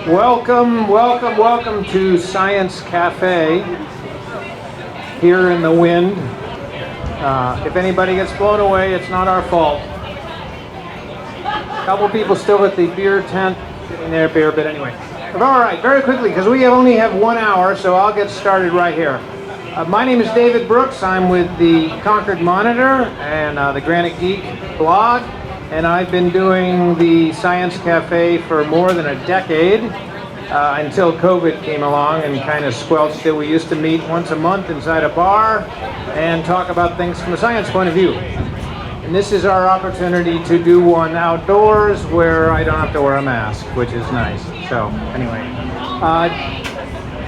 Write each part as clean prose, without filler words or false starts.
Welcome, welcome, welcome to Science Cafe here in the wind. If anybody gets blown away, it's not our fault. A couple people still at the beer tent getting their beer, but anyway. All right, very quickly, because we only have 1 hour, so I'll get started right here. My name is David Brooks. I'm with the Concord Monitor and the Granite Geek blog, and I've been doing the Science Cafe for more than a decade until COVID came along and kind of squelched it. We used to meet once a month inside a bar and talk about things from a science point of view. And this is our opportunity to do one outdoors where I don't have to wear a mask, which is nice. So anyway,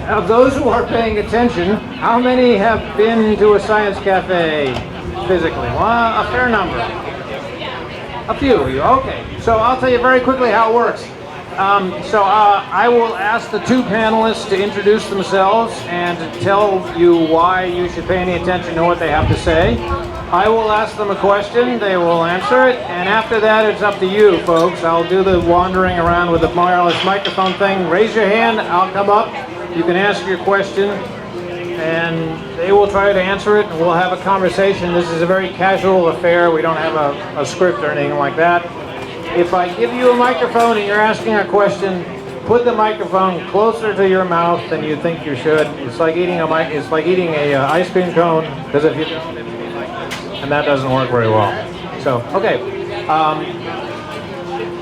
of those who are paying attention, how many have been to a science cafe physically? Well, a fair number. A few of you, okay. So I'll tell you very quickly how it works. I will ask the two panelists to introduce themselves and to tell you why you should pay any attention to what they have to say. I will ask them a question, they will answer it, and after that it's up to you folks. I'll do the wandering around with the wireless microphone thing. Raise your hand, I'll come up, you can ask your question, and they will try to answer it, and we'll have a conversation. This is a very casual affair, we don't have a script or anything like that. If I give you a microphone and you're asking a question, put the microphone closer to your mouth than you think you should. It's like eating a ice cream cone, because if you don't, it'll be like this, and that doesn't work very well. So, okay.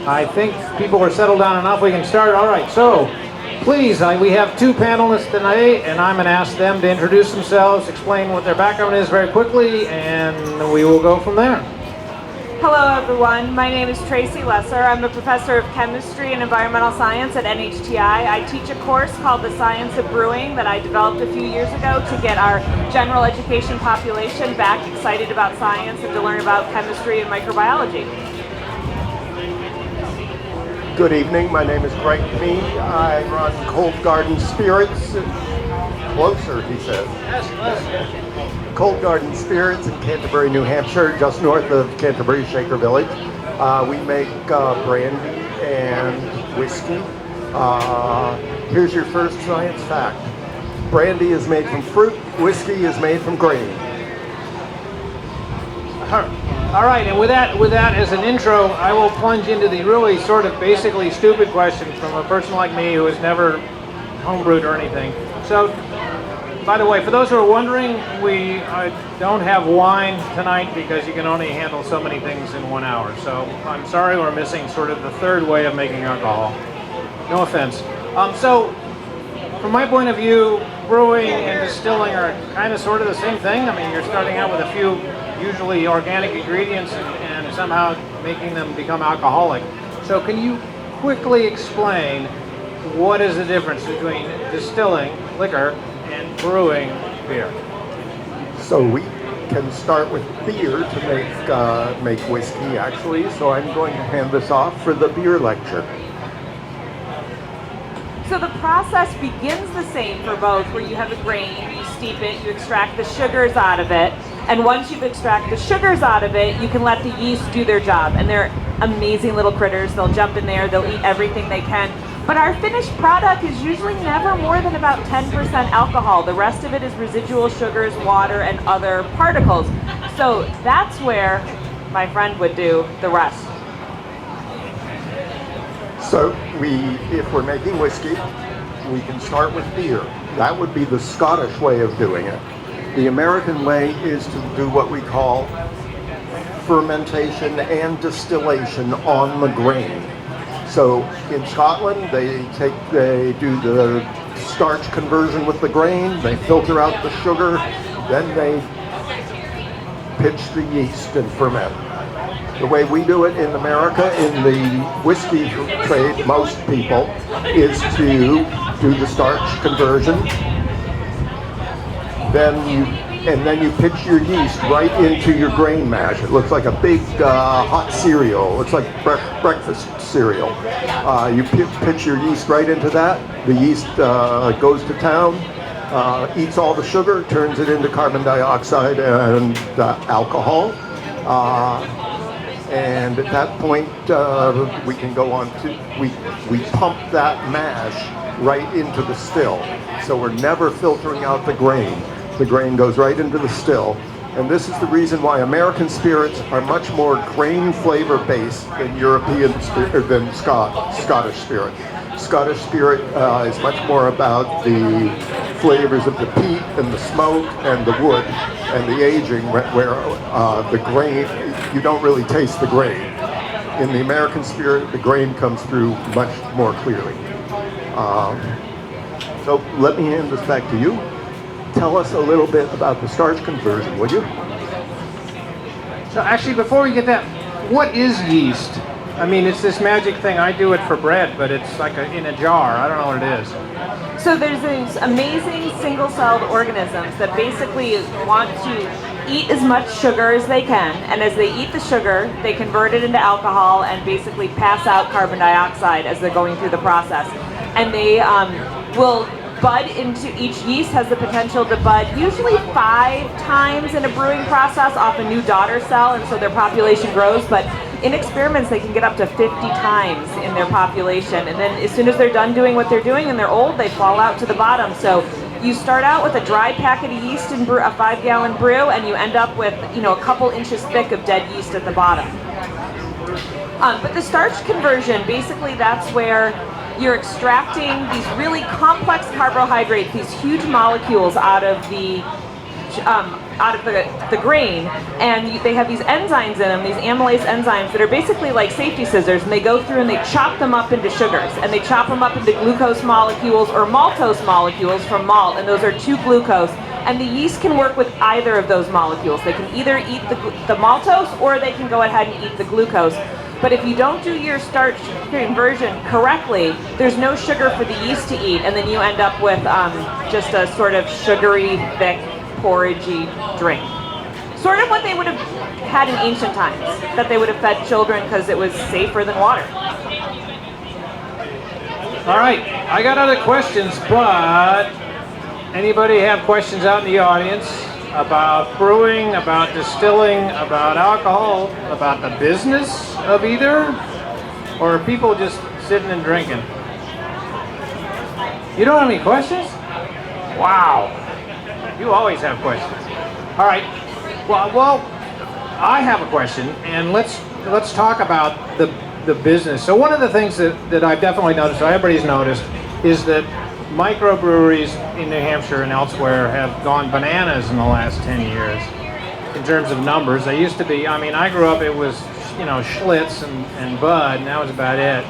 I think people are settled down enough. We can start. All right. So, please, we have two panelists tonight, and I'm going to ask them to introduce themselves, explain what their background is very quickly, and we will go from there. Hello everyone, my name is Tracy Lesser. I'm a professor of chemistry and environmental science at NHTI. I teach a course called The Science of Brewing that I developed a few years ago to get our general education population back excited about science and to learn about chemistry and microbiology. Good evening, my name is Greg Mee. I run Cold Garden Spirits. Closer, he says. Yes. Cold Garden Spirits in Canterbury, New Hampshire, just north of Canterbury Shaker Village. We make brandy and whiskey. Here's your first science fact. Brandy is made from fruit, whiskey is made from grain. All right, and with that as an intro, I will plunge into the really sort of basically stupid question from a person like me who has never homebrewed or anything. So, by the way, for those who are wondering, we don't have wine tonight because you can only handle so many things in 1 hour. So I'm sorry we're missing sort of the third way of making alcohol. No offense. So from my point of view, brewing and distilling are kind of sort of the same thing. I mean, you're starting out with a few usually organic ingredients and somehow making them become alcoholic. So can you quickly explain what is the difference between distilling liquor and brewing beer? So we can start with beer to make whiskey, actually. So I'm going to hand this off for the beer lecture. So the process begins the same for both, where you have a grain, you steep it, you extract the sugars out of it, and once you've extracted the sugars out of it, you can let the yeast do their job. And they're amazing little critters. They'll jump in there, they'll eat everything they can. But our finished product is usually never more than about 10% alcohol. The rest of it is residual sugars, water, and other particles. So that's where my friend would do the rest. So if we're making whiskey, we can start with beer. That would be the Scottish way of doing it. The American way is to do what we call fermentation and distillation on the grain. So in Scotland, they do the starch conversion with the grain, they filter out the sugar, then they pitch the yeast and ferment. The way we do it in America, in the whiskey trade, most people, is to do the starch conversion, then you pitch your yeast right into your grain mash. It looks like a big hot cereal. It looks like breakfast cereal. You pitch your yeast right into that. The yeast goes to town, eats all the sugar, turns it into carbon dioxide and alcohol. And at that point, we can go on to, we pump that mash right into the still. So we're never filtering out the grain. The grain goes right into the still. And this is the reason why American spirits are much more grain flavor based than European than Scottish spirit. Scottish spirit is much more about the flavors of the peat and the smoke and the wood and the aging, where the grain, you don't really taste the grain. In the American spirit, the grain comes through much more clearly. So let me hand this back to you. Tell us a little bit about the starch conversion, would you? So actually, before we get that, what is yeast? I mean, it's this magic thing. I do it for bread, but it's like in a jar. I don't know what it is. So there's these amazing single-celled organisms that basically want to eat as much sugar as they can, and as they eat the sugar, they convert it into alcohol and basically pass out carbon dioxide as they're going through the process. And they will bud into, each yeast has the potential to bud usually 5 times in a brewing process off a new daughter cell, and so their population grows, but in experiments they can get up to 50 times in their population, and then as soon as they're done doing what they're doing and they're old, they fall out to the bottom. So you start out with a dry packet of yeast in a 5-gallon brew, and you end up with, you know, a couple inches thick of dead yeast at the bottom. But the starch conversion, basically that's where you're extracting these really complex carbohydrates, these huge molecules out of the grain, and they have these enzymes in them, these amylase enzymes that are basically like safety scissors, and they go through and they chop them up into sugars, and they chop them up into glucose molecules or maltose molecules from malt, and those are 2 glucose, and the yeast can work with either of those molecules. They can either eat the maltose or they can go ahead and eat the glucose. But if you don't do your starch conversion correctly, there's no sugar for the yeast to eat, and then you end up with just a sort of sugary, thick, porridgey drink. Sort of what they would have had in ancient times, that they would have fed children because it was safer than water. All right, I got other questions, but anybody have questions out in the audience about brewing, about distilling, about alcohol, about the business of either? Or are people just sitting and drinking? You don't have any questions? Wow. You always have questions. All right. Well, I have a question, and let's talk about the business. So one of the things that I've definitely noticed, so everybody's noticed, is that microbreweries in New Hampshire and elsewhere have gone bananas in the last 10 years in terms of numbers. They used to be, I mean, I grew up, it was, you know, Schlitz and Bud, and that was about it.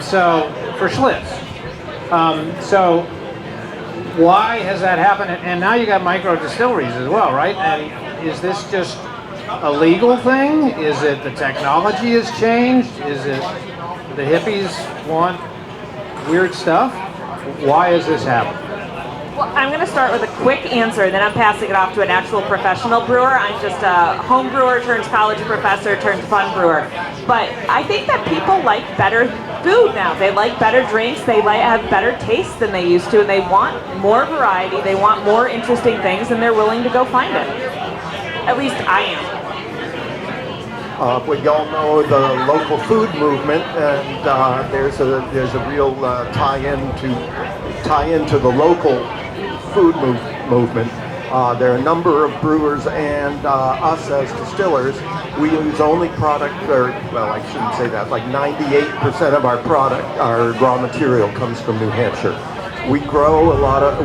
So, for Schlitz. So, why has that happened? And now you got micro distilleries as well, right? And is this just a legal thing? Is it the technology has changed? Is it the hippies want weird stuff? Why is this happening? Well, I'm going to start with a quick answer, then I'm passing it off to an actual professional brewer. I'm just a home brewer turns college professor turns fun brewer. But I think that people like better food now. They like better drinks. They have better taste than they used to, and they want more variety. They want more interesting things, and they're willing to go find it. At least I am. We all know the local food movement, and there's a real tie-in to the local food movement. There are a number of brewers and us as distillers. We use only product, or well, I shouldn't say that. Like 98% of our product, our raw material, comes from New Hampshire. We grow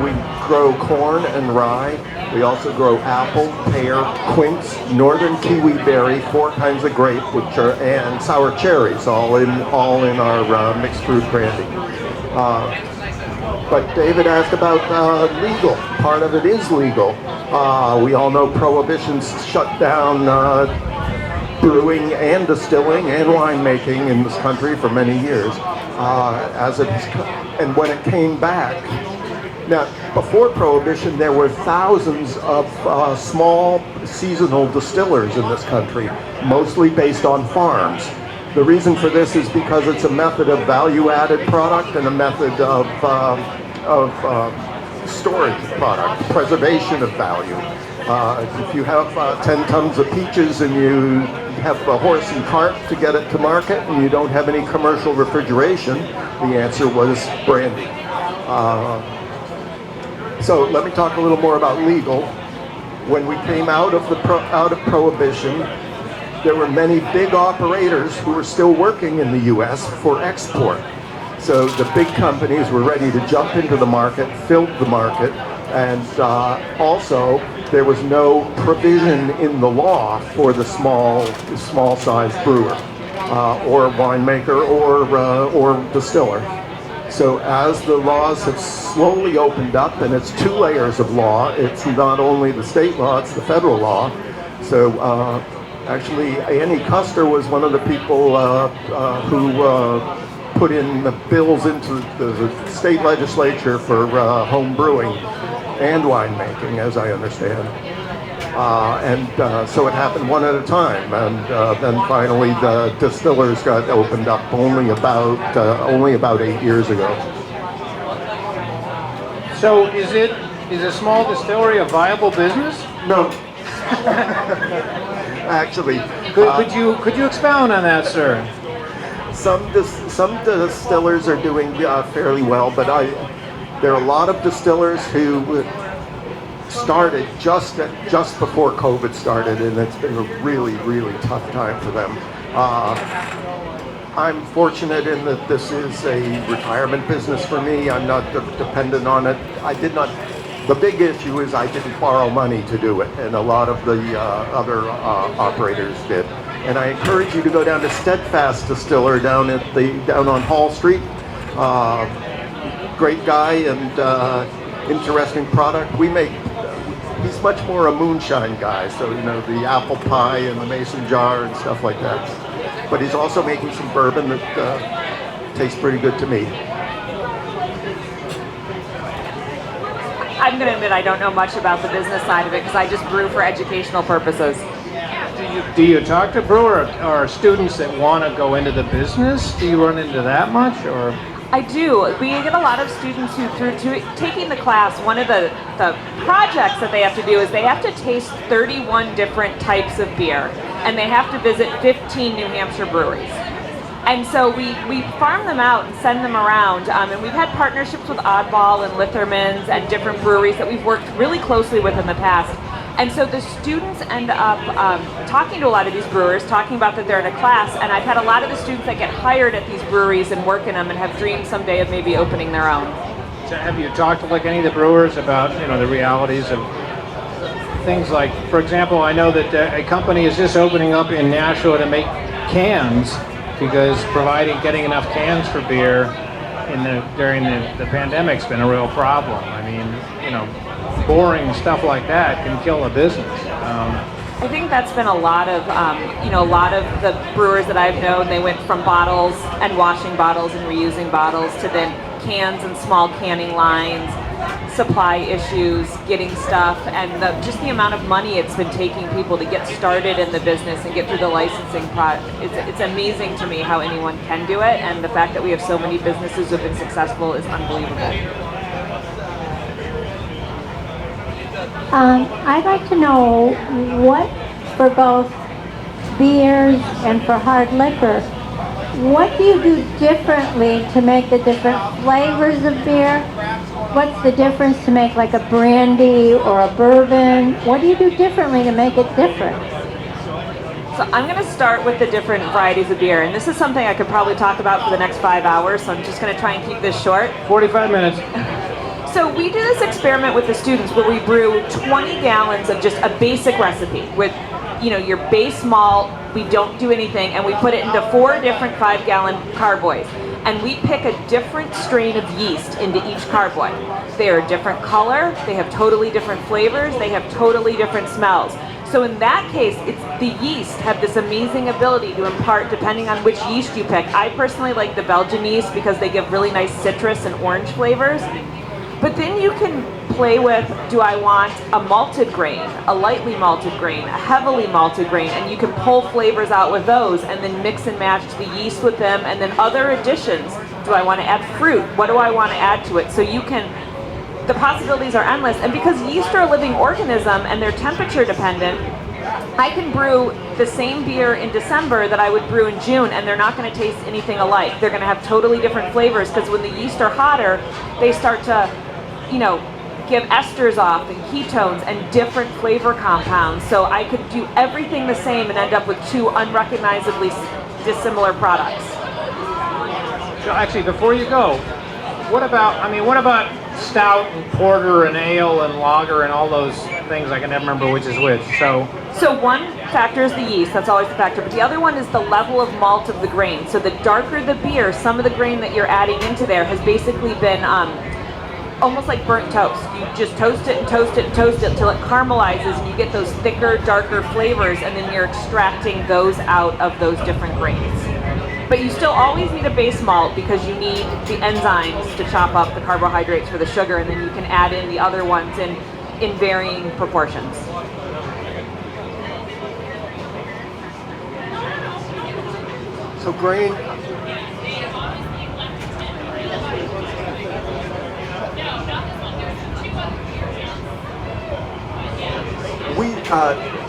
we grow corn and rye. We also grow apple, pear, quince, northern kiwi berry, 4 kinds of grape, and sour cherries, all in our mixed fruit brandy. But David asked about legal. Part of it is legal. We all know prohibition's shut down brewing and distilling and winemaking in this country for many years. And when it came back, now before Prohibition, there were thousands of small seasonal distillers in this country, mostly based on farms. The reason for this is because it's a method of value-added product and a method of storage product, preservation of value. If you have 10 tons of peaches and you have a horse and cart to get it to market and you don't have any commercial refrigeration, the answer was brandy. So let me talk a little more about legal. When we came out of Prohibition, there were many big operators who were still working in the U.S. for export. So the big companies were ready to jump into the market, filled the market, and also there was no provision in the law for the small-sized brewer or winemaker or distiller. So as the laws have slowly opened up, and it's two layers of law, it's not only the state law, it's the federal law. So actually, Annie Custer was one of the people who put in the bills into the state legislature for home brewing and winemaking, as I understand. So it happened one at a time, and then finally the distillers got opened up only about 8 years ago. So is a small distillery a viable business? No. Actually, Could you expound on that, sir? some distillers are doing fairly well, but there are a lot of distillers who started just before COVID started, and it's been a really, really tough time for them. I'm fortunate in that this is a retirement business for me. I'm not dependent on it. The big issue is I didn't borrow money to do it, and a lot of the other operators did. And I encourage you to go down to Steadfast Distiller down on Hall Street. Great guy and interesting product. He's much more a moonshine guy, so the apple pie and the mason jar and stuff like that. But he's also making some bourbon that tastes pretty good to me. I'm going to admit I don't know much about the business side of it because I just brew for educational purposes. Do you talk to brewer or students that want to go into the business? Do you run into that much, or? I do. We get a lot of students who, through taking the class, one of the projects that they have to do is they have to taste 31 different types of beer, and they have to visit 15 New Hampshire breweries. And so we farm them out and send them around, and we've had partnerships with Oddball and Litherman's and different breweries that we've worked really closely with in the past. And so the students end up talking to a lot of these brewers, talking about that they're in a class, and I've had a lot of the students that get hired at these breweries and work in them and have dreams someday of maybe opening their own. So have you talked to any of the brewers about the realities of things like, for example, I know that a company is just opening up in Nashua to make cans because getting enough cans for beer during the pandemic's been a real problem. I mean, boring stuff like that can kill a business. I think that's been a lot of the brewers that I've known. They went from bottles and washing bottles and reusing bottles to then cans and small canning lines, supply issues, getting stuff, and just the amount of money it's been taking people to get started in the business and get through the licensing process. It's amazing to me how anyone can do it, and the fact that we have so many businesses who have been successful is unbelievable. I'd like to know what, for both beers and for hard liquor, what do you do differently to make the different flavors of beer? What's the difference to make like a brandy or a bourbon? What do you do differently to make it different? So I'm going to start with the different varieties of beer, and this is something I could probably talk about for the next 5 hours, so I'm just going to try and keep this short. 45 minutes. So we do this experiment with the students where we brew 20 gallons of just a basic recipe with, your base malt. We don't do anything, and we put it into 4 different 5-gallon carboys. And we pick a different strain of yeast into each carboy. They are a different color, they have totally different flavors, they have totally different smells. So in that case, it's the yeast have this amazing ability to impart depending on which yeast you pick. I personally like the Belgian yeast because they give really nice citrus and orange flavors. But then you can play with, do I want a malted grain, a lightly malted grain, a heavily malted grain, and you can pull flavors out with those and then mix and match the yeast with them, and then other additions. Do I want to add fruit? What do I want to add to it? So you can the possibilities are endless. And because yeast are a living organism and they're temperature dependent, I can brew the same beer in December that I would brew in June, and they're not going to taste anything alike. They're going to have totally different flavors, because when the yeast are hotter, they start to, give esters off and ketones and different flavor compounds. So I could do everything the same and end up with two unrecognizably dissimilar products. So actually, before you go, what about stout and porter and ale and lager and all those things? I can never remember which is which. So one factor is the yeast, that's always the factor, but the other one is the level of malt of the grain. So the darker the beer, some of the grain that you're adding into there has basically been almost like burnt toast. You just toast it and toast it and toast it until it caramelizes, and you get those thicker, darker flavors, and then you're extracting those out of those different grains. But you still always need a base malt, because you need the enzymes to chop up the carbohydrates for the sugar, and then you can add in the other ones in varying proportions. So grain,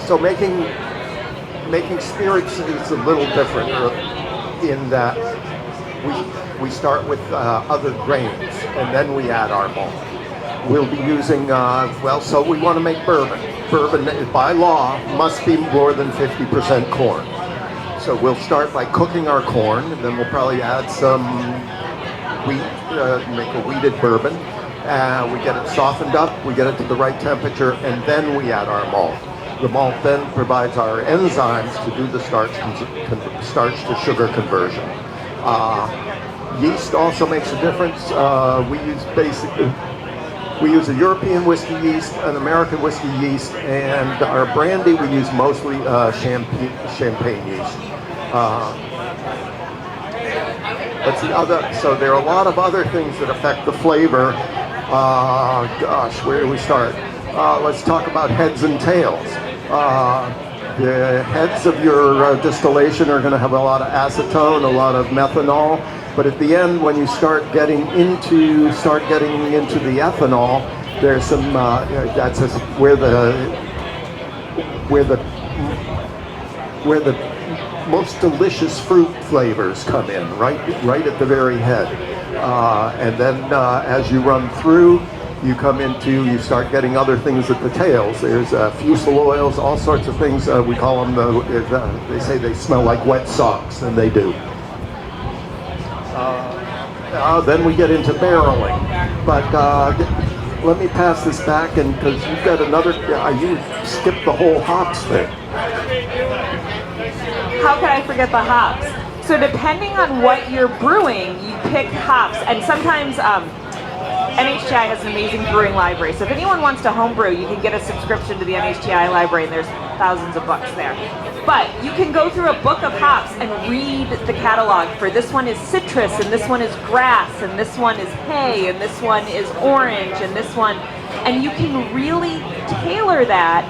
so making spirits is a little different in that we start with other grains and then we add our malt. We'll be using, so we want to make bourbon. Bourbon, by law, must be more than 50% corn. So we'll start by cooking our corn, and then we'll probably add some wheat, make a wheated bourbon. We get it softened up, we get it to the right temperature, and then we add our malt. The malt then provides our enzymes to do the starch to sugar conversion. Yeast also makes a difference. We use a European whiskey yeast, an American whiskey yeast, and our brandy we use mostly champagne yeast. So there are a lot of other things that affect the flavor. Where do we start? Let's talk about heads and tails. The heads of your distillation are going to have a lot of acetone, a lot of methanol, but at the end, when you start getting into the ethanol, there's some that's where the most delicious fruit flavors come in, right at the very head, and then as you run through, you start getting other things at the tails. There's fusel oils, all sorts of things. We call them they say they smell like wet socks, and they do. Then we get into barreling, but let me pass this back, and because you've got another, you skipped the whole hops thing. How could I forget the hops? So depending on what you're brewing, you pick hops, and sometimes NHTI has an amazing brewing library. So if anyone wants to homebrew, you can get a subscription to the NHTI library, and there's thousands of books there. But you can go through a book of hops and read the catalog for this one is citrus, and this one is grass, and this one is hay, and this one is orange, and this one, and you can really tailor that.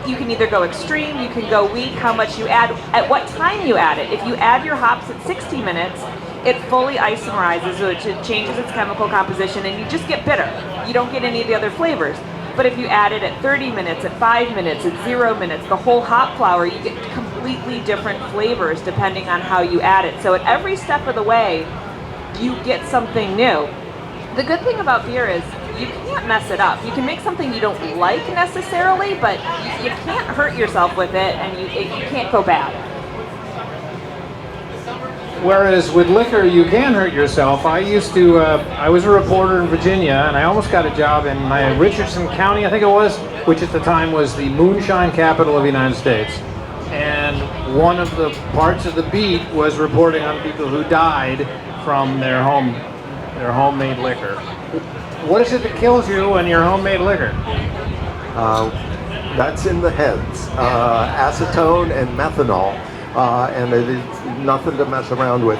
You can either go extreme, you can go weak, how much you add, at what time you add it. If you add your hops at 60 minutes, it fully isomerizes, which it changes its chemical composition, and you just get bitter. You don't get any of the other flavors. But if you add it at 30 minutes, at 5 minutes, at 0 minutes, the whole hop flower, you get completely different flavors depending on how you add it. So at every step of the way, you get something new. The good thing about beer is you can't mess it up. You can make something you don't like necessarily, but you can't hurt yourself with it, and you can't go bad. Whereas with liquor, you can hurt yourself. I was a reporter in Virginia, and I almost got a job in Richardson County, I think it was, which at the time was the moonshine capital of the United States. And one of the parts of the beat was reporting on people who died from their homemade liquor. What is it that kills you in your homemade liquor? That's in the heads. Acetone and methanol. And it is nothing to mess around with.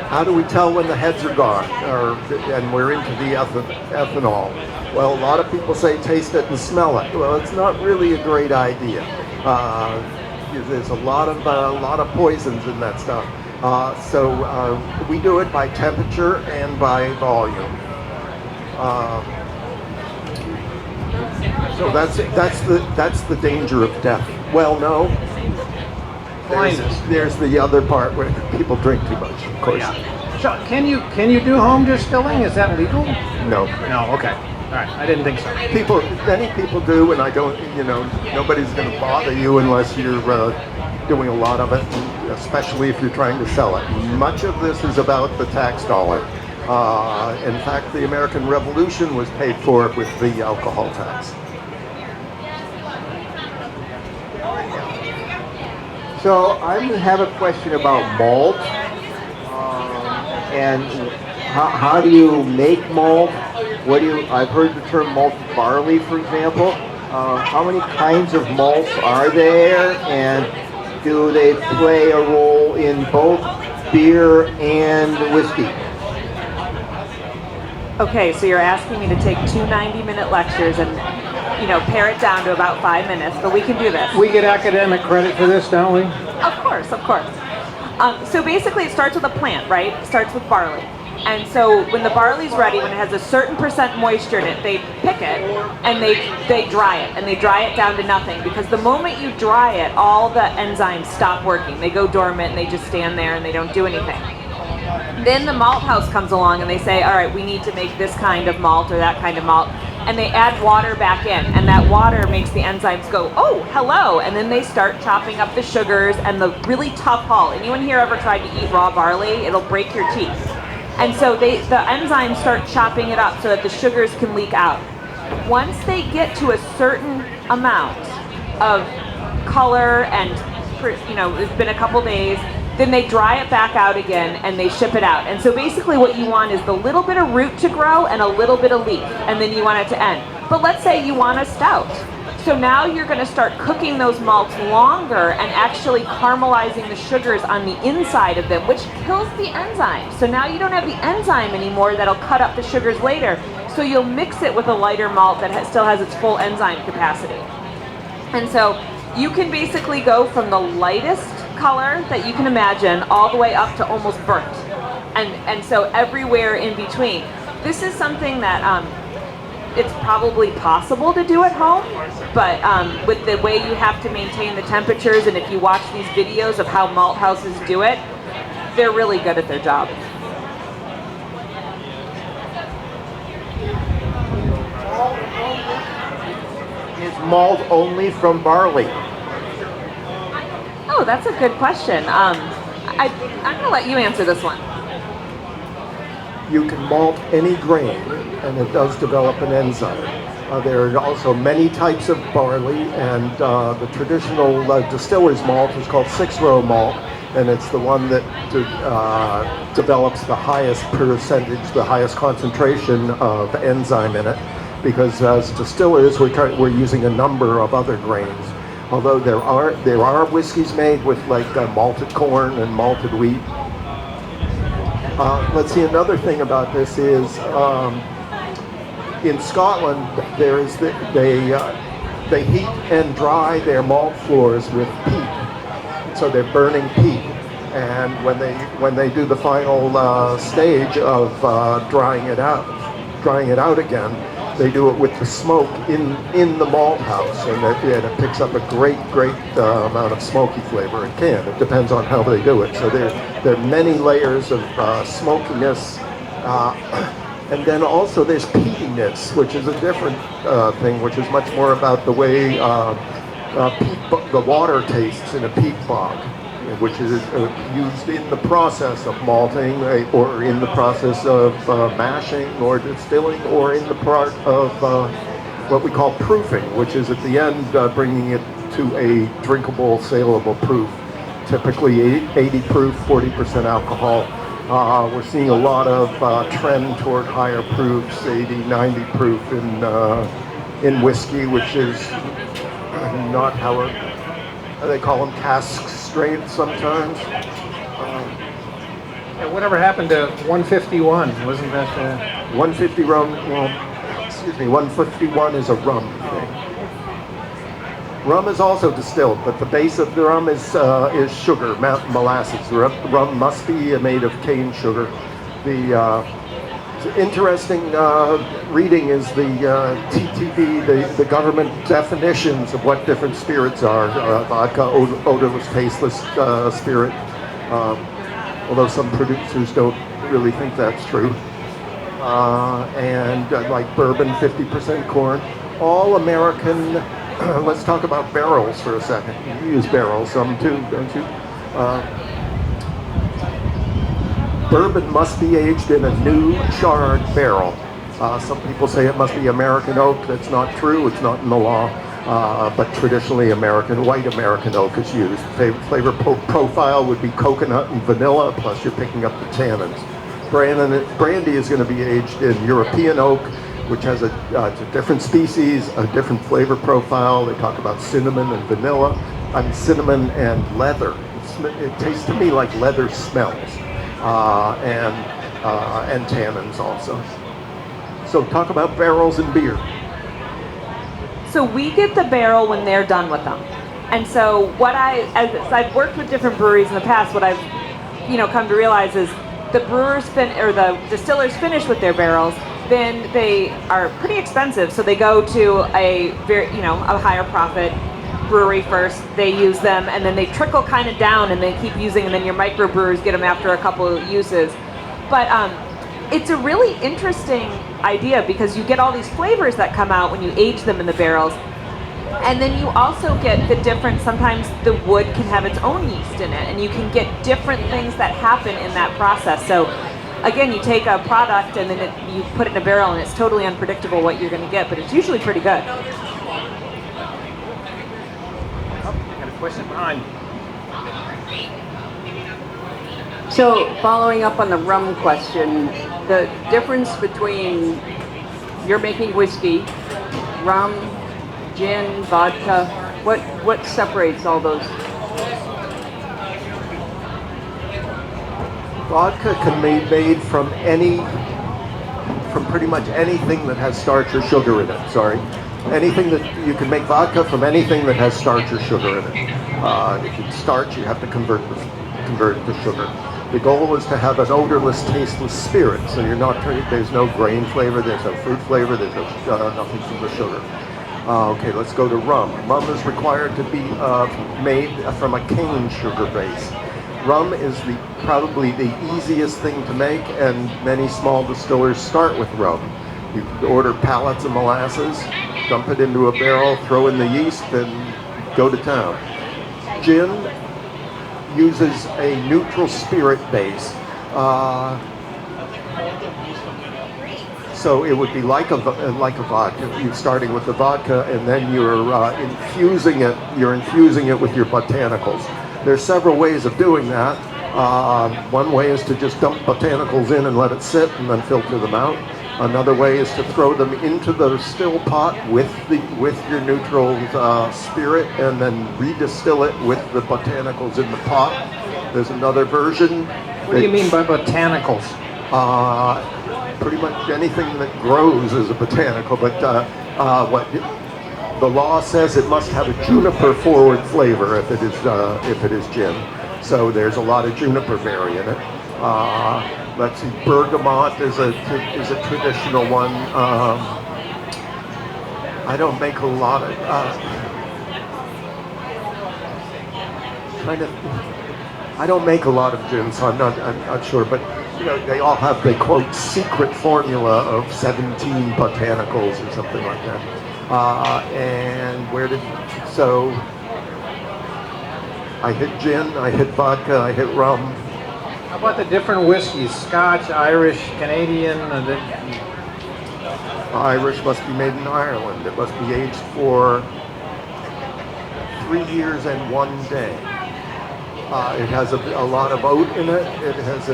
How do we tell when the heads are gone, and we're into the ethanol? Well, a lot of people say taste it and smell it. Well, it's not really a great idea. There's a lot of poisons in that stuff. So we do it by temperature and by volume. So that's the danger of death. Well, no. Blindness. There's the other part where people drink too much, of course. Yeah. So can you do home distilling? Is that legal? No. No. Okay. All right. I didn't think so. Many people do, and I don't. Nobody's going to bother you unless you're doing a lot of it, especially if you're trying to sell it. Much of this is about the tax dollar. In fact, the American Revolution was paid for with the alcohol tax. So I have a question about malt, and how do you make malt? I've heard the term malted barley, for example. How many kinds of malts are there, and do they play a role in both beer and whiskey? Okay, so you're asking me to take two 90-minute lectures and, pare it down to about 5 minutes, but we can do this. We get academic credit for this, don't we? Of course, of course. So basically it starts with a plant, right? It starts with barley. And so when the barley's ready, when it has a certain percent moisture in it, they pick it and they dry it, and they dry it down to nothing, because the moment you dry it, all the enzymes stop working. They go dormant and they just stand there and they don't do anything. Then the malt house comes along and they say, all right, we need to make this kind of malt or that kind of malt. And they add water back in, and that water makes the enzymes go, oh, hello. And then they start chopping up the sugars and the really tough hull. Anyone here ever tried to eat raw barley? It'll break your teeth. And so the enzymes start chopping it up so that the sugars can leak out. Once they get to a certain amount of color and, it's been a couple days, then they dry it back out again and they ship it out. And so basically what you want is the little bit of root to grow and a little bit of leaf, and then you want it to end. But let's say you want a stout. So now you're going to start cooking those malts longer and actually caramelizing the sugars on the inside of them, which kills the enzyme. So now you don't have the enzyme anymore that'll cut up the sugars later. So you'll mix it with a lighter malt that still has its full enzyme capacity. And so you can basically go from the lightest color that you can imagine all the way up to almost burnt, and so everywhere in between. This is something that it's probably possible to do at home, but with the way you have to maintain the temperatures, and if you watch these videos of how malt houses do it, they're really good at their job. Is malt only from barley? Oh, that's a good question. I'm going to let you answer this one. You can malt any grain, and it does develop an enzyme. There are also many types of barley, and the traditional distiller's malt is called 6-row malt, and it's the one that develops the highest percentage, the highest concentration of enzyme in it, because as distillers we're using a number of other grains. Although there are whiskeys made with like malted corn and malted wheat. Let's see, another thing about this is in Scotland they heat and dry their malt floors with peat, so they're burning peat. And when they do the final stage of drying it out again, they do it with the smoke in the malt house, and it picks up a great amount of smoky flavor. It can. It depends on how they do it. So there are many layers of smokiness, and then also there's peatiness, which is a different thing, which is much more about the way the water tastes in a peat bog, which is used in the process of malting, or in the process of mashing or distilling, or in the part of what we call proofing, which is at the end bringing it to a drinkable, saleable proof, typically 80 proof, 40% alcohol. We're seeing a lot of trend toward higher proofs, 80, 90 proof in whiskey, which is not how they call them cask strength sometimes. Yeah, whatever happened to 151? Wasn't that 150 rum? Well, 151 is a rum thing. Rum is also distilled, but the base of the rum is sugar, molasses. Rum must be made of cane sugar. Interesting reading is the TTB, the government definitions of what different spirits are. Vodka, odorless, tasteless spirit. Although some producers don't really think that's true. And like bourbon, 50% corn. All American. Let's talk about barrels for a second. You use barrels, some too, don't you? Bourbon must be aged in a new charred barrel. Some people say it must be American oak. That's not true. It's not in the law. But traditionally white American oak is used. Flavor profile would be coconut and vanilla, plus you're picking up the tannins. Brandy is going to be aged in European oak, which has it's a different species, a different flavor profile. They talk about cinnamon and vanilla. Cinnamon and leather. It tastes to me like leather smells. And tannins also. So talk about barrels and beer. So we get the barrel when they're done with them. And so as I've worked with different breweries in the past, what I've come to realize is the the distillers finish with their barrels, then they are pretty expensive. So they go to a a higher profit brewery first, they use them, and then they trickle kind of down and they keep using, and then your microbrewers get them after a couple of uses. But it's a really interesting idea because you get all these flavors that come out when you age them in the barrels, and then you also get the different, sometimes the wood can have its own yeast in it, and you can get different things that happen in that process. So again, you take a product and then you put it in a barrel and it's totally unpredictable what you're going to get, but it's usually pretty good. Question behind. So, following up on the rum question, the difference between you're making whiskey, rum, gin, vodka, what separates all those? Vodka can be made from pretty much anything that has starch or sugar in it. Sorry. Anything that you can make vodka from anything that has starch or sugar in it. If it's starch, you have to convert it to sugar. The goal is to have an odorless, tasteless spirit. So there's no grain flavor, there's no fruit flavor, there's nothing from the sugar. Okay, let's go to rum. Rum is required to be made from a cane sugar base. Rum is probably the easiest thing to make, and many small distillers start with rum. You order pallets of molasses, dump it into a barrel, throw in the yeast, and go to town. Gin uses a neutral spirit base. So it would be like a vodka. You're starting with the vodka, and then you're infusing it with your botanicals. There's several ways of doing that. One way is to just dump botanicals in and let it sit, and then filter them out. Another way is to throw them into the still pot with your neutral spirit, and then redistill it with the botanicals in the pot. There's another version. What do you mean by botanicals? Pretty much anything that grows is a botanical, but what the law says, it must have a juniper forward flavor if it is gin. So there's a lot of juniper berry in it. Let's see, bergamot is a traditional one. I don't make a lot of I don't make a lot of gin, so I'm not sure. But they all have the quote secret formula of 17 botanicals or something like that. So I hit gin, I hit vodka, I hit rum. How about the different whiskeys? Scotch, Irish, Canadian? Irish must be made in Ireland. It must be aged for 3 years and 1 day. It has a lot of oat in it. It has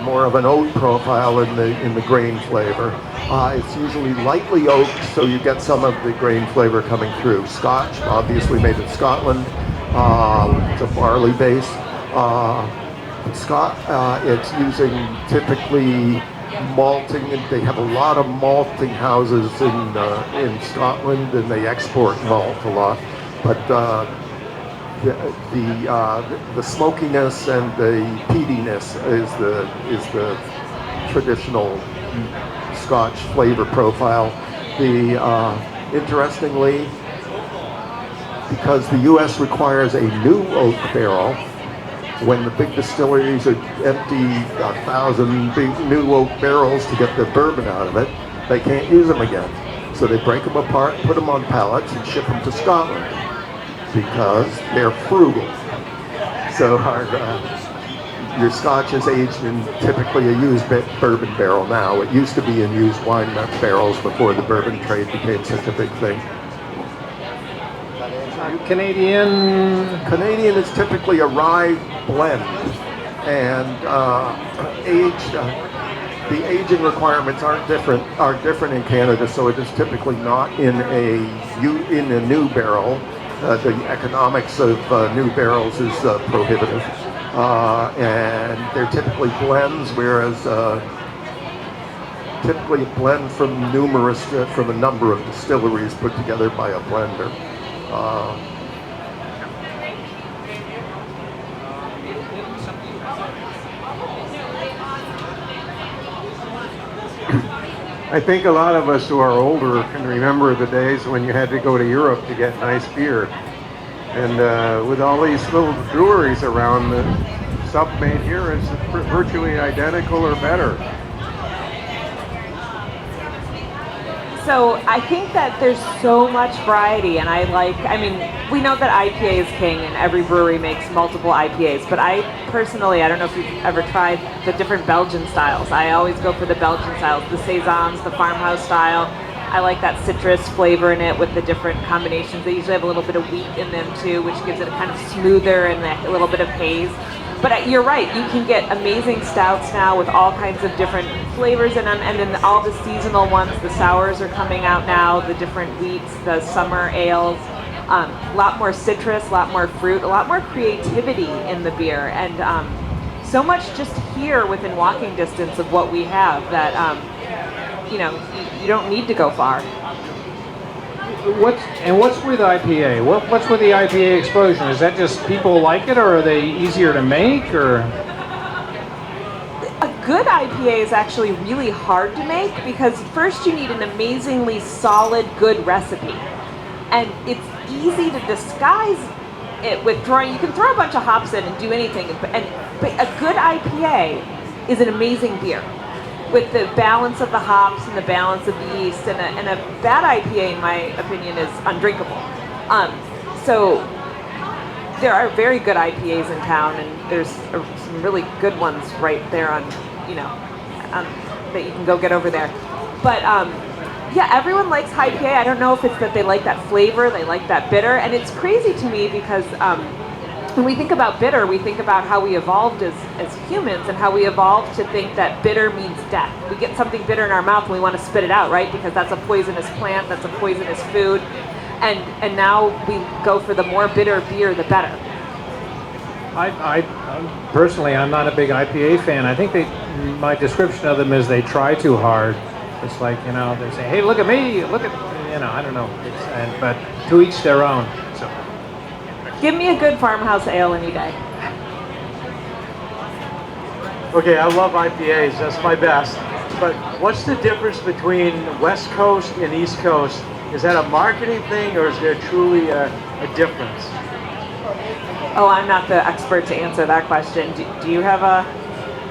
more of an oat profile in the grain flavor. It's usually lightly oaked, so you get some of the grain flavor coming through. Scotch, obviously made in Scotland. It's a barley base. It's using typically malting. They have a lot of malting houses in Scotland, and they export malt a lot. But the smokiness and the peatiness is the traditional Scotch flavor profile. Interestingly, because the U.S. requires a new oak barrel, when the big distilleries are empty 1,000 big new oak barrels to get the bourbon out of it, they can't use them again. So they break them apart, put them on pallets, and ship them to Scotland because they're frugal. So your Scotch is aged in typically a used bourbon barrel now. It used to be in used wine barrels before the bourbon trade became such a big thing. Canadian is typically a rye blend, and the aging requirements are different in Canada. So it is typically not in a new barrel. The economics of new barrels is prohibitive, and they're typically blends, whereas typically a blend from a number of distilleries put together by a blender. I think a lot of us who are older can remember the days when you had to go to Europe to get nice beer. And with all these little breweries around, the stuff made here is virtually identical or better. So I think that there's so much variety, and we know that IPA is king and every brewery makes multiple IPAs, but I don't know if you've ever tried the different Belgian styles. I always go for the Belgian styles, the Saisons, the farmhouse style. I like that citrus flavor in it with the different combinations. They usually have a little bit of wheat in them too, which gives it a kind of smoother and a little bit of haze. But you're right, you can get amazing stouts now with all kinds of different flavors in them, and then all the seasonal ones, the sours are coming out now, the different wheats, the summer ales, a lot more citrus, a lot more fruit, a lot more creativity in the beer, and so much just here within walking distance of what we have that, you don't need to go far. What's with IPA? What's with the IPA explosion? Is that just people like it, or are they easier to make, or? A good IPA is actually really hard to make because first you need an amazingly solid, good recipe. And it's easy to disguise it with you can throw a bunch of hops in and do anything, but a good IPA is an amazing beer with the balance of the hops and the balance of the yeast, and a bad IPA, in my opinion, is undrinkable. So there are very good IPAs in town, and there's some really good ones right there on that you can go get over there. But everyone likes IPA. I don't know if it's that they like that flavor, they like that bitter, and it's crazy to me because when we think about bitter, we think about how we evolved as humans and how we evolved to think that bitter means death. We get something bitter in our mouth and we want to spit it out, right? Because that's a poisonous plant, that's a poisonous food. And now we go for the more bitter beer, the better. I personally, I'm not a big IPA fan. I think my description of them is they try too hard. It's like, they say, hey, look at me, I don't know. But to each their own. So. Give me a good farmhouse ale any day. Okay, I love IPAs, that's my best. But what's the difference between West Coast and East Coast? Is that a marketing thing, or is there truly a difference? Oh, I'm not the expert to answer that question. Do you have a...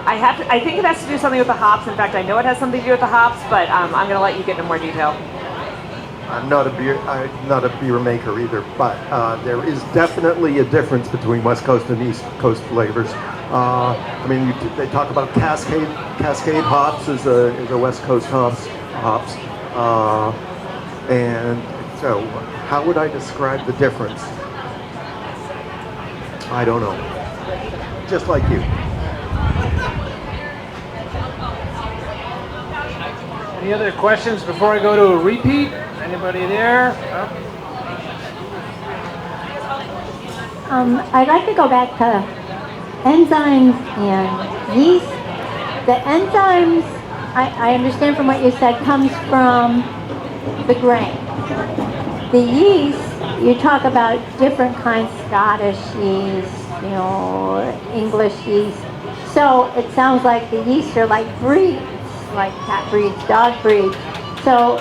I think it has to do something with the hops. In fact, I know it has something to do with the hops, but I'm going to let you get into more detail. I'm not a beer maker either, but there is definitely a difference between West Coast and East Coast flavors. They talk about Cascade hops as a West Coast hops. And so, how would I describe the difference? I don't know. Just like you. Any other questions before I go to a repeat? Anybody there? I'd like to go back to enzymes and yeast. The enzymes, I understand from what you said, comes from the grain. The yeast, you talk about different kinds, Scottish yeast, English yeast. So it sounds like the yeast are like breeds. like cat breeds, dog breeds. So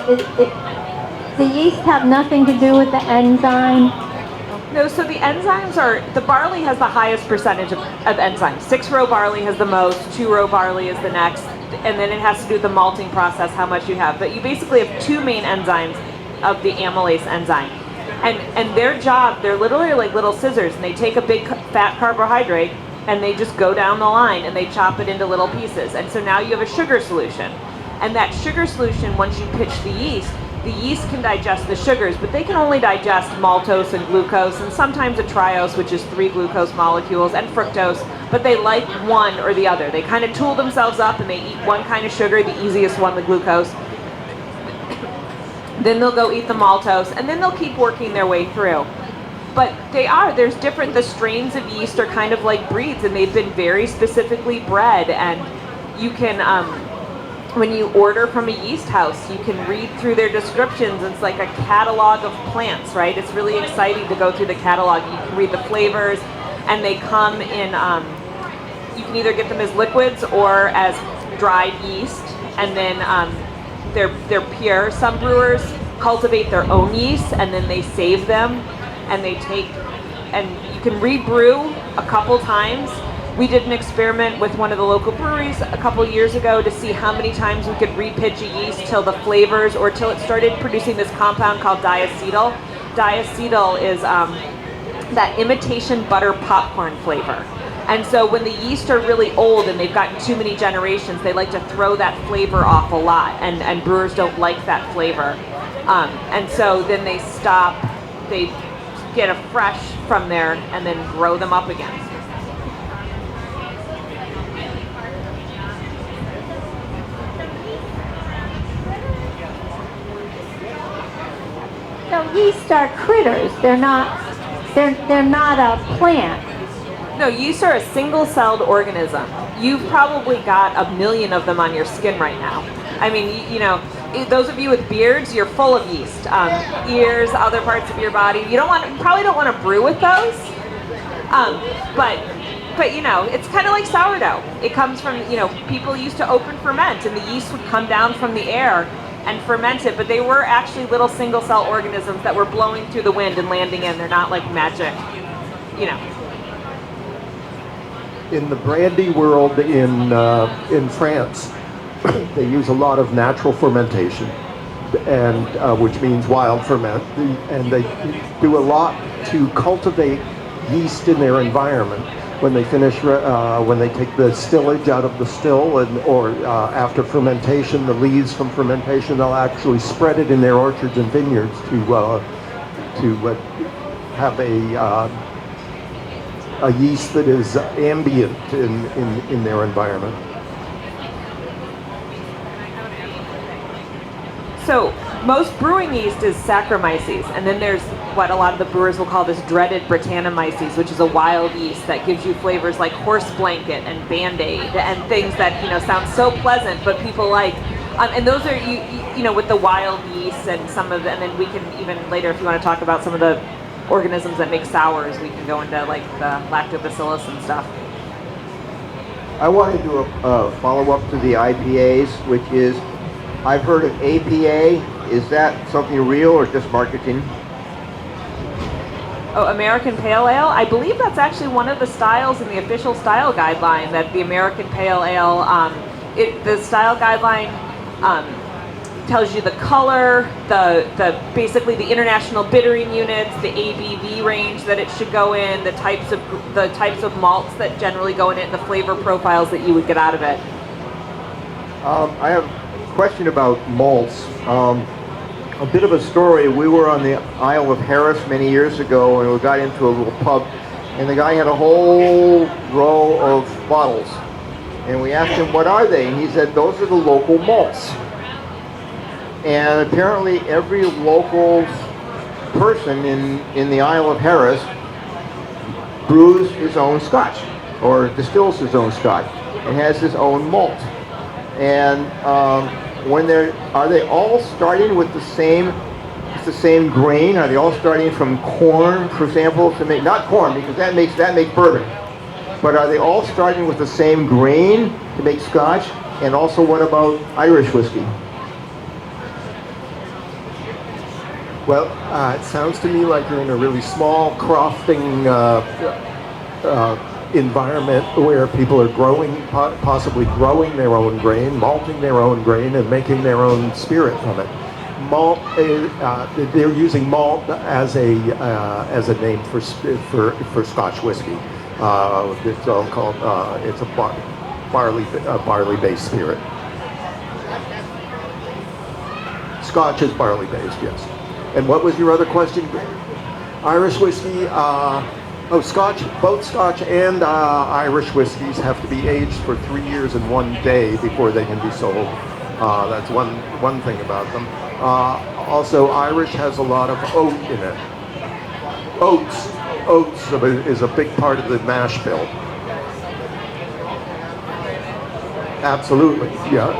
the yeast have nothing to do with the enzyme? No, so the enzymes the barley has the highest percentage of enzymes. 6-row barley has the most, 2-row barley is the next, and then it has to do with the malting process, how much you have. But you basically have 2 main enzymes of the amylase enzyme. And their job, they're literally like little scissors, and they take a big fat carbohydrate, and they just go down the line, and they chop it into little pieces. And so now you have a sugar solution. And that sugar solution, once you pitch the yeast can digest the sugars, but they can only digest maltose and glucose, and sometimes a triose, which is 3 glucose molecules, and fructose, but they like one or the other. They kind of tool themselves up, and they eat one kind of sugar, the easiest one, the glucose. Then they'll go eat the maltose, and then they'll keep working their way through. But there's different, the strains of yeast are kind of like breeds, and they've been very specifically bred, and you can, when you order from a yeast house, you can read through their descriptions. It's like a catalog of plants, right? It's really exciting to go through the catalog. You can read the flavors, and they come in, you can either get them as liquids or as dried yeast, and then they're pure. Some brewers cultivate their own yeast, and then they save them, and they take, and you can rebrew a couple times. We did an experiment with one of the local breweries a couple years ago to see how many times we could repitch a yeast till the flavors, or till it started producing this compound called diacetyl. Diacetyl is that imitation butter popcorn flavor. And so when the yeast are really old and they've gotten too many generations, they like to throw that flavor off a lot, and brewers don't like that flavor. And so then they stop, they get a fresh from there and then grow them up again. No, yeast are critters. They're not a plant. No, yeast are a single-celled organism. You've probably got 1 million of them on your skin right now. I mean, you know, those of you with beards, you're full of yeast. Ears, other parts of your body. You probably don't want to brew with those. But you know, it's kind of like sourdough. It comes from, you know, people used to open ferment, and the yeast would come down from the air and ferment it, but they were actually little single-cell organisms that were blowing through the wind and landing in. They're not like magic, you know. In the brandy world in France, they use a lot of natural fermentation, and which means wild ferment, and they do a lot to cultivate yeast in their environment. When they finish, when they take the stillage out of the still, or after fermentation, the leaves from fermentation, they'll actually spread it in their orchards and vineyards to have a yeast that is ambient in their environment. So most brewing yeast is Saccharomyces, and then there's what a lot of the brewers will call this dreaded Brettanomyces, which is a wild yeast that gives you flavors like horse blanket and Band-Aid and things that, you know, sound so pleasant, but people like. And those are you know, with the wild yeast and some of the, and then we can even later, if you want to talk about some of the organisms that make sours, we can go into like the lactobacillus and stuff. I want to do a follow-up to the IPAs, which is, I've heard of APA. Is that something real or just marketing? Oh, American Pale Ale? I believe that's actually one of the styles in the official style guideline, that the American Pale Ale, the style guideline tells you the color, the basically the international bittering units, the ABV range that it should go in, the types of malts that generally go in it, and the flavor profiles that you would get out of it. I have a question about malts. A bit of a story. We were on the Isle of Harris many years ago, and we got into a little pub, and the guy had a whole row of bottles, and we asked him, what are they? And he said, those are the local malts. And apparently every local person in the Isle of Harris brews his own scotch, or distills his own scotch, and has his own malt. And are they all starting with the same grain? Are they all starting from corn, for example, to make, not corn, because that makes bourbon, but are they all starting with the same grain to make scotch? And also, what about Irish whiskey? Well, it sounds to me like you're in a really small crofting environment where people are growing, possibly growing their own grain, malting their own grain, and making their own spirit from it. Malt, they're using malt as a name for Scotch whiskey. It's all called. It's a barley-based spirit. Scotch is barley-based, yes. And what was your other question? Irish whiskey. Scotch. Both Scotch and Irish whiskeys have to be aged for 3 years and 1 day before they can be sold. That's one thing about them. Also, Irish has a lot of oat in it. Oats is a big part of the mash bill. Absolutely, yeah.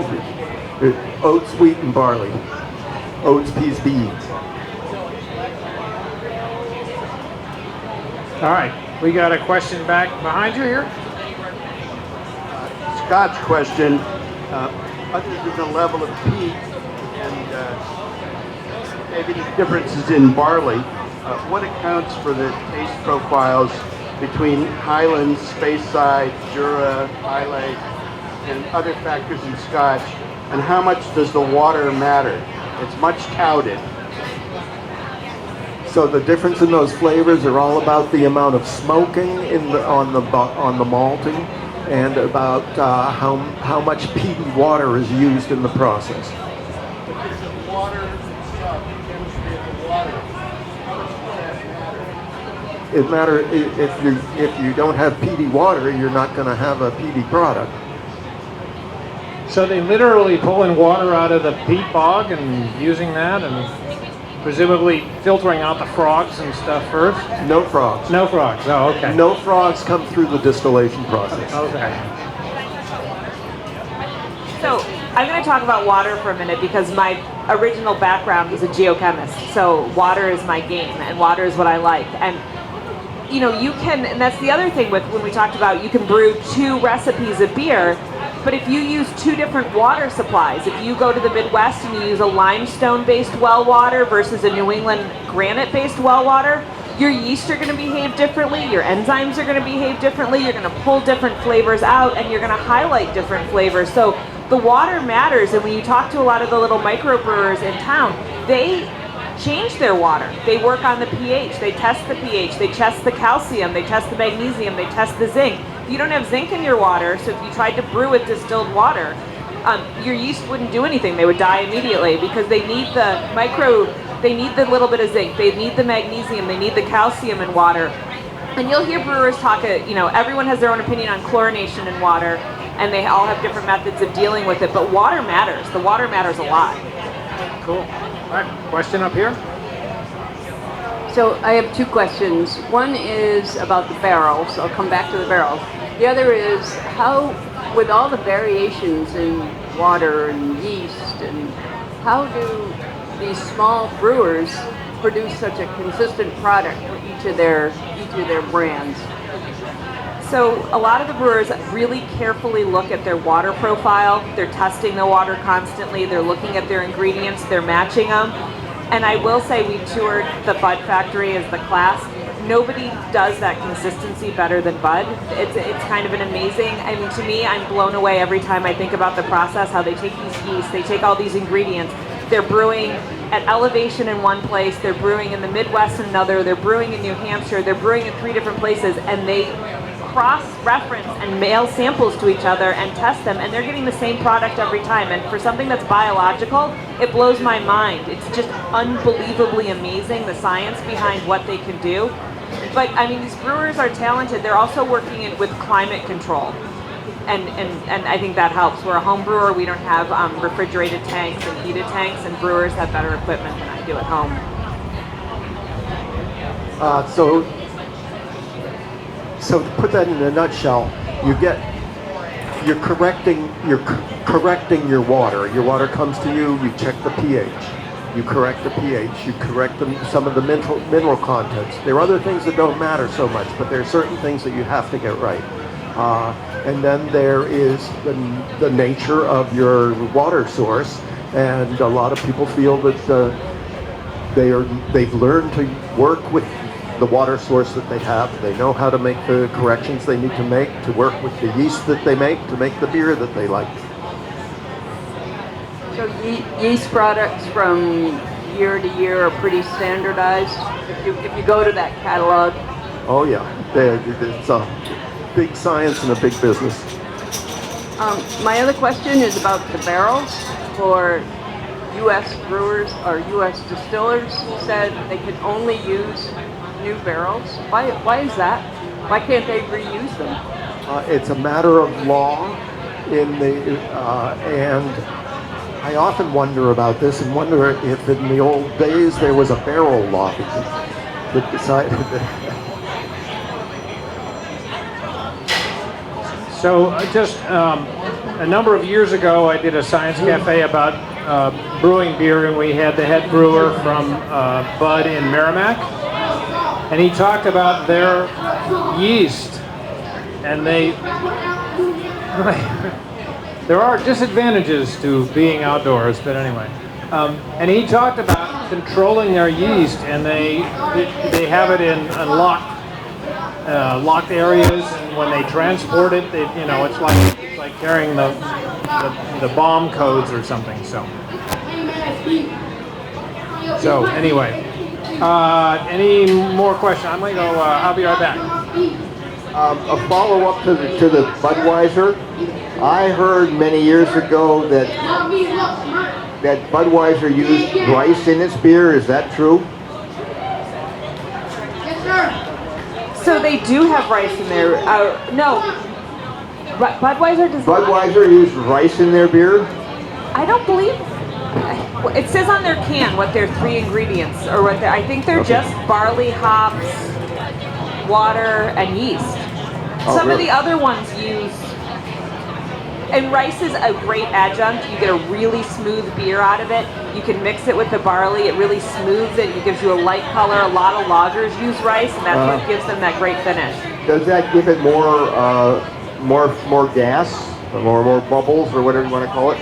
Oats, wheat, and barley. Oats, peas, beans. All right, we got a question back behind you here. Scotch question. Other than the level of peat and maybe the differences in barley, what accounts for the taste profiles between Highlands, Speyside, Jura, Islay, and other factors in Scotch, and how much does the water matter? It's much touted. So the difference in those flavors are all about the amount of smoking on the malting, and about how much peaty water is used in the process. It matters if you don't have peaty water, you're not going to have a peaty product. So they literally pulling water out of the peat bog and using that, and presumably filtering out the frogs and stuff first? No frogs. No frogs. Oh, okay. No frogs come through the distillation process. Okay. So I'm going to talk about water for a minute because my original background is a geochemist. So water is my game, and water is what I like. And you can, and that's the other thing with when we talked about you can brew 2 recipes of beer, but if you use 2 different water supplies, if you go to the Midwest and you use a limestone-based well water versus a New England granite-based well water, your yeast are going to behave differently, your enzymes are going to behave differently, you're going to pull different flavors out, and you're going to highlight different flavors. So the water matters, and when you talk to a lot of the little microbrewers in town, they change their water. They work on the pH, they test the pH, they test the calcium, they test the magnesium, they test the zinc. If you don't have zinc in your water, so if you tried to brew with distilled water, your yeast wouldn't do anything. They would die immediately because they need they need the little bit of zinc, they need the magnesium, they need the calcium in water. And you'll hear brewers talk, everyone has their own opinion on chlorination in water, and they all have different methods of dealing with it, but water matters. The water matters a lot. Cool. All right, question up here. So I have 2 questions. One is about the barrels. I'll come back to the barrels. The other is how, with all the variations in water and yeast, and how do these small brewers produce such a consistent product for each of their brands? So a lot of the brewers really carefully look at their water profile. They're testing the water constantly. They're looking at their ingredients. They're matching them. And I will say we toured the Bud factory as the class. Nobody does that consistency better than Bud. It's kind of an amazing, to me, I'm blown away every time I think about the process, how they take these yeast, they take all these ingredients. They're brewing at elevation in one place, they're brewing in the Midwest in another, they're brewing in New Hampshire, they're brewing in 3 different places, and they cross-reference and mail samples to each other and test them, and they're getting the same product every time. And for something that's biological, it blows my mind. It's just unbelievably amazing, the science behind what they can do. But these brewers are talented. They're also working with climate control, and I think that helps. We're a home brewer. We don't have refrigerated tanks and heated tanks, and brewers have better equipment than I do at home. So to put that in a nutshell, you're correcting your water. Your water comes to you. You check the pH. You correct the pH. You correct some of the mineral contents. There are other things that don't matter so much, but there are certain things that you have to get right. And then there is the nature of your water source, and a lot of people feel that they've learned to work with the water source that they have. They know how to make the corrections they need to make to work with the yeast that they make to make the beer that they like. So yeast products from year to year are pretty standardized. If you go to that catalog. Oh yeah, it's a big science and a big business. My other question is about the barrels for U.S. brewers or U.S. distillers who said they could only use new barrels. Why is that? Why can't they reuse them? It's a matter of law and I often wonder about this and wonder if in the old days there was a barrel law that decided that. So just a number of years ago, I did a science cafe about brewing beer, and we had the head brewer from Bud in Merrimack, and he talked about their yeast, and there are disadvantages to being outdoors, but anyway. And he talked about controlling their yeast, and they have it in locked areas, and when they transport it, it's like carrying the bomb codes or something. So anyway, any more questions? I'm gonna go. I'll be right back. A follow-up to the Budweiser. I heard many years ago that Budweiser used rice in its beer. Is that true? Yes, sir. So they do have rice in there. No, Budweiser does not. Budweiser used rice in their beer? I don't believe. It says on their can what their 3 ingredients, or what I think they're just barley, hops, water, and yeast. Some really? of the other ones use. And rice is a great adjunct. You get a really smooth beer out of it. You can mix it with the barley. It really smooths it. It gives you a light color. A lot of lagers use rice, and that's what gives them that great finish. Does that give it more gas, or more bubbles, or whatever you want to call it?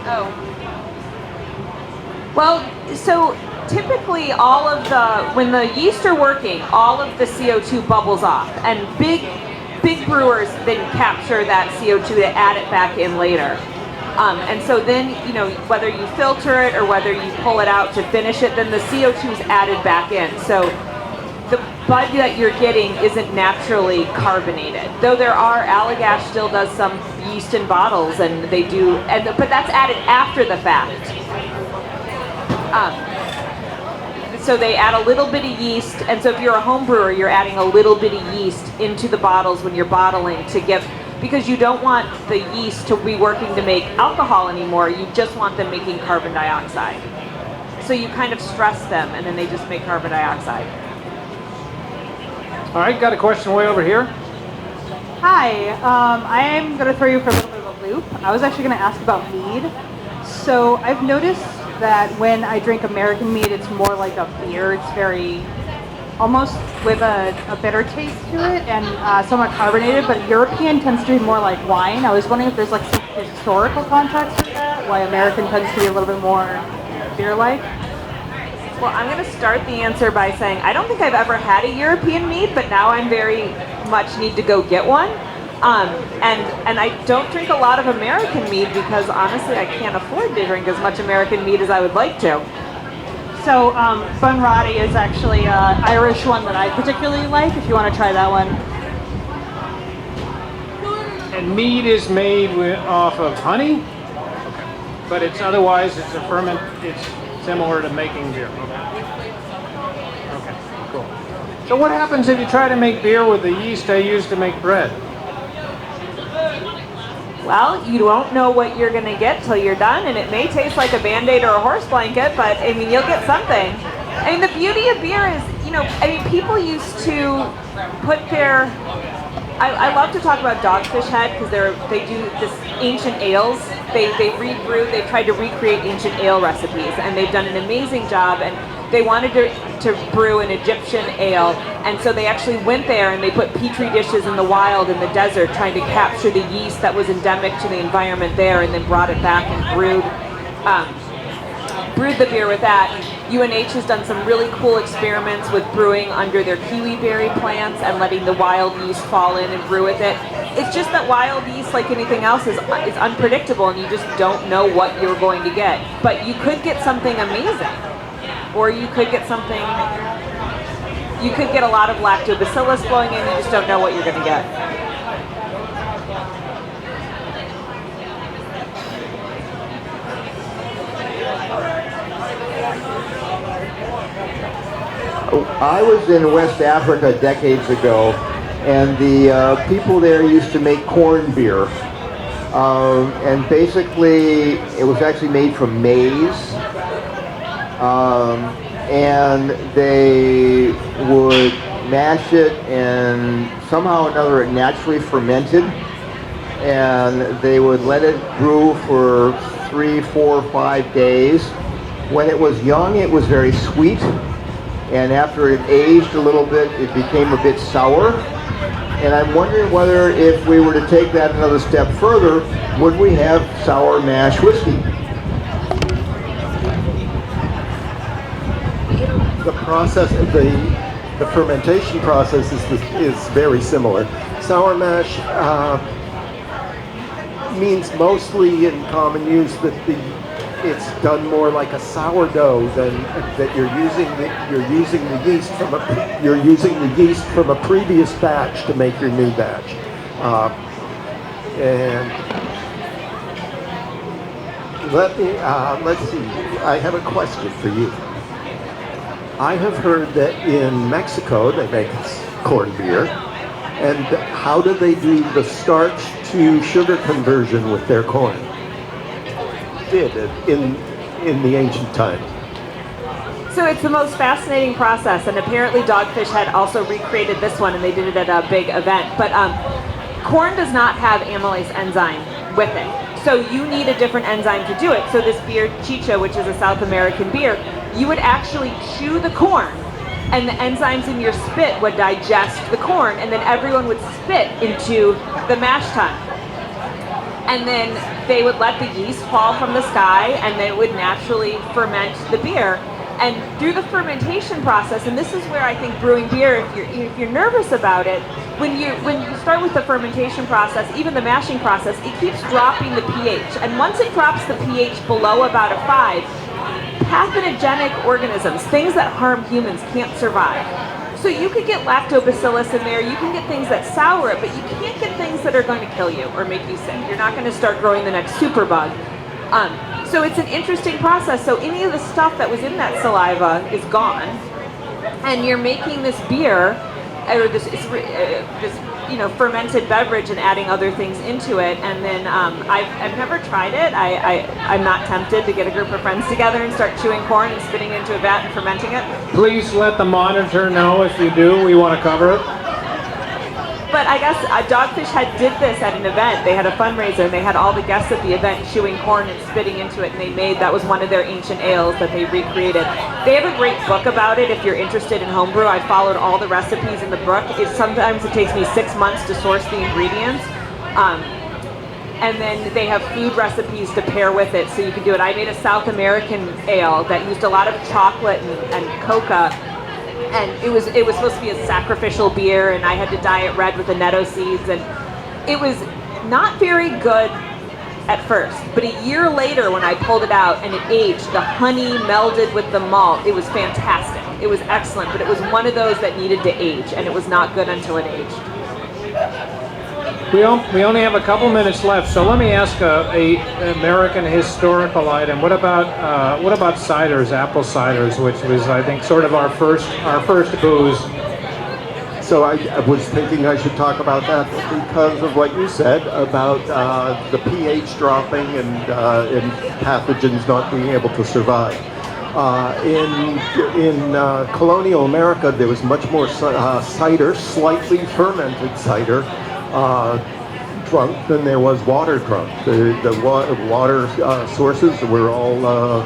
Oh. Well, so typically when the yeast are working, all of the CO2 bubbles off, and big brewers then capture that CO2 to add it back in later. And so then, whether you filter it or whether you pull it out to finish it, then the CO2 is added back in. So the Bud that you're getting isn't naturally carbonated. Though Allagash still does some yeast in bottles, and they do, but that's added after the fact. So they add a little bit of yeast, and so if you're a home brewer, you're adding a little bit of yeast into the bottles when you're bottling because you don't want the yeast to be working to make alcohol anymore. You just want them making carbon dioxide. So you kind of stress them, and then they just make carbon dioxide. All right, got a question way over here. Hi, I'm going to throw you for a little bit of a loop. I was actually going to ask about mead. So I've noticed that when I drink American mead, it's more like a beer. It's very, almost with a bitter taste to it and somewhat carbonated, but European tends to be more like wine. I was wondering if there's like some historical context to that, why American tends to be a little bit more beer-like. Well, I'm going to start the answer by saying I don't think I've ever had a European mead, but now I'm very much need to go get one. And I don't drink a lot of American mead because honestly I can't afford to drink as much American mead as I would like to. So Bunratty is actually an Irish one that I particularly like, if you want to try that one. And mead is made off of honey, okay. But it's similar to making beer. Okay, cool. So what happens if you try to make beer with the yeast I use to make bread? Well, you don't know what you're going to get till you're done, and it may taste like a Band-Aid or a horse blanket, but I mean, you'll get something. I mean, the beauty of beer is, people used to put their, I love to talk about Dogfish Head because they do this ancient ales. They've tried to recreate ancient ale recipes, and they've done an amazing job, and they wanted to brew an Egyptian ale, and so they actually went there and they put petri dishes in the wild in the desert trying to capture the yeast that was endemic to the environment there, and then brought it back and brewed the beer with that. UNH has done some really cool experiments with brewing under their kiwi berry plants and letting the wild yeast fall in and brew with it. It's just that wild yeast, like anything else, is unpredictable, and you just don't know what you're going to get. But you could get something amazing, or you could get something. You could get a lot of lactobacillus flowing in. You just don't know what you're going to get. I was in West Africa decades ago, and the people there used to make corn beer. And basically, it was actually made from maize. And they would mash it, and somehow or another it naturally fermented. And they would let it brew for 3, 4, 5 days. When it was young, it was very sweet. And after it aged a little bit, it became a bit sour. And I'm wondering whether if we were to take that another step further, would we have sour mash whiskey? The process, the fermentation process is very similar. Sour mash means mostly in common use that it's done more like a sourdough than that you're using the yeast from a previous batch to make your new batch. And let's see. I have a question for you. I have heard that in Mexico they make corn beer, and how do they do the starch to sugar conversion with their corn? Did in the ancient times. So it's the most fascinating process, and apparently Dogfish had also recreated this one, and they did it at a big event. But corn does not have amylase enzyme with it, so you need a different enzyme to do it. So this beer, Chicha, which is a South American beer, you would actually chew the corn, and the enzymes in your spit would digest the corn, and then everyone would spit into the mash tun. And then they would let the yeast fall from the sky, and then it would naturally ferment the beer. And through the fermentation process, and this is where I think brewing beer, if you're nervous about it, when you start with the fermentation process, even the mashing process, it keeps dropping the pH. And once it drops the pH below about a 5, pathogenic organisms, things that harm humans, can't survive. So you could get lactobacillus in there, you can get things that sour it, but you can't get things that are going to kill you or make you sick. You're not going to start growing the next superbug. So it's an interesting process. So any of the stuff that was in that saliva is gone, and you're making this beer, or this fermented beverage, and adding other things into it. And then I've never tried it. I'm not tempted to get a group of friends together and start chewing corn and spitting it into a vat and fermenting it. Please let the monitor know if you do. We want to cover it. But I guess Dogfish did this at an event. They had a fundraiser, and they had all the guests at the event chewing corn and spitting into it, and that was one of their ancient ales that they recreated. They have a great book about it if you're interested in homebrew. I followed all the recipes in the book. Sometimes it takes me 6 months to source the ingredients. And then they have food recipes to pair with it, so you can do it. I made a South American ale that used a lot of chocolate and coca. And it was supposed to be a sacrificial beer, and I had to dye it red with the netto seeds, and it was not very good at first. But a year later, when I pulled it out and it aged, the honey melded with the malt. It was fantastic. It was excellent, but it was one of those that needed to age, and it was not good until it aged. We only have a couple minutes left, so let me ask a American historical item. What about ciders, apple ciders, which was, I think, sort of our first booze. So I was thinking I should talk about that because of what you said about the pH dropping and pathogens not being able to survive. In colonial America, there was much more cider, slightly fermented cider, drunk than there was water drunk. The water sources were all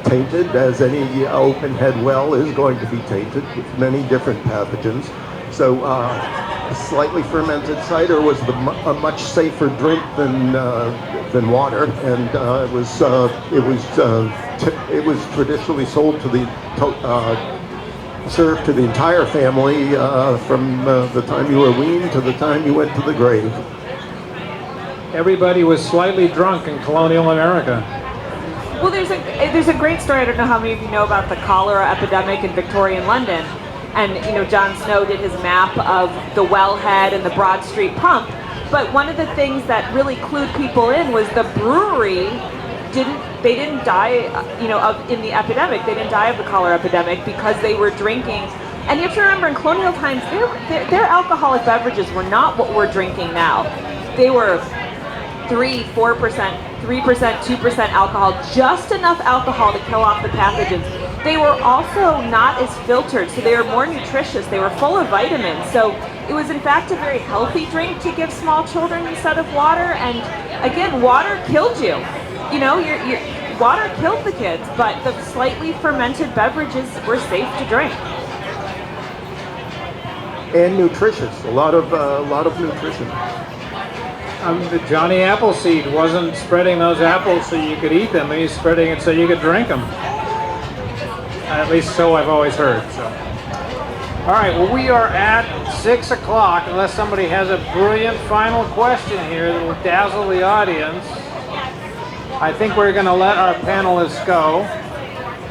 tainted, as any open-head well is going to be tainted with many different pathogens. So a slightly fermented cider was a much safer drink than water, and it was traditionally sold to the served to the entire family from the time you were weaned to the time you went to the grave. Everybody was slightly drunk in colonial America. Well, there's a great story. I don't know how many of you know about the cholera epidemic in Victorian London. And, you know, John Snow did his map of the wellhead and the Broad Street pump. But one of the things that really clued people in was the brewery didn't die, in the epidemic. They didn't die of the cholera epidemic because they were drinking. And you have to remember, in colonial times, their alcoholic beverages were not what we're drinking now. They were 3%, 4%, 3%, 2% alcohol, just enough alcohol to kill off the pathogens. They were also not as filtered, so they were more nutritious. They were full of vitamins. So it was in fact a very healthy drink to give small children instead of water. And again, water killed you. You know, your water killed the kids, but the slightly fermented beverages were safe to drink. And nutritious, a lot of nutrition. The Johnny Appleseed wasn't spreading those apples so you could eat them. He's spreading it so you could drink them. At least so I've always heard. So, all right. Well, we are at 6 o'clock. Unless somebody has a brilliant final question here that will dazzle the audience, I think we're going to let our panelists go.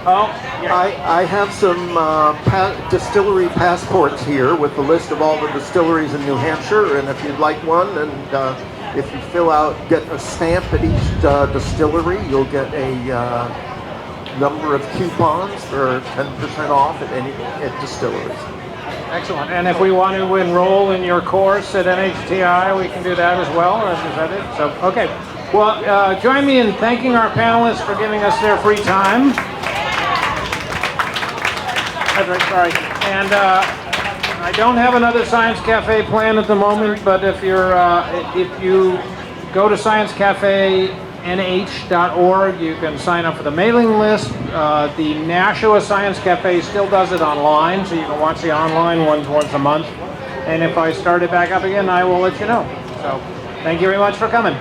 Oh, I have some distillery passports here with the list of all the distilleries in New Hampshire, and if you'd like one, and if you get a stamp at each distillery, you'll get a number of coupons for 10% off at distilleries. excellent. And if we want to enroll in your course at NHTI, we can do that as well. Is that it? So, okay. Well, join me in thanking our panelists for giving us their free time. That's right, sorry. And I don't have another Science Cafe plan at the moment, but if you go to sciencecafenh.org, you can sign up for the mailing list. The Nashua Science Cafe still does it online, so you can watch the online ones once a month. And if I start it back up again, I will let you know. So thank you very much for coming.